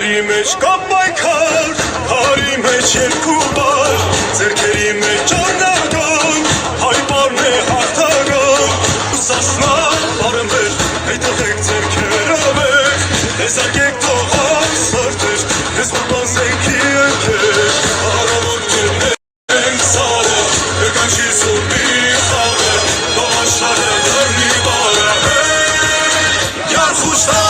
Ոտքերի մեջ կա պայքար, հարի մեջ երկու բար, ձեռքերի մեջ ճանագան, հայ պարն է հաղթարան, ուսասնա բարն վեր, հետըղեք ձեռքերը վեր, հեզակեք թողակ սրտեր, ես որբան զենքի ընքեր, առավոտ կերնենք սարը, եկանչի սուրբի խաղը, բաղաշարը դրնի բարը, յար խուշտա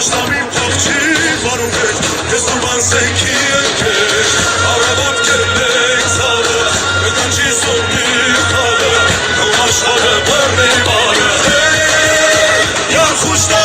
Շտամին փողջի վարում էր, ես որբան զենքի ընքեր, առավոտ կերնեք սարը, եկանչի սուրբի խաղը, նոմ աշխարը բռնի բարը, յար խուշտա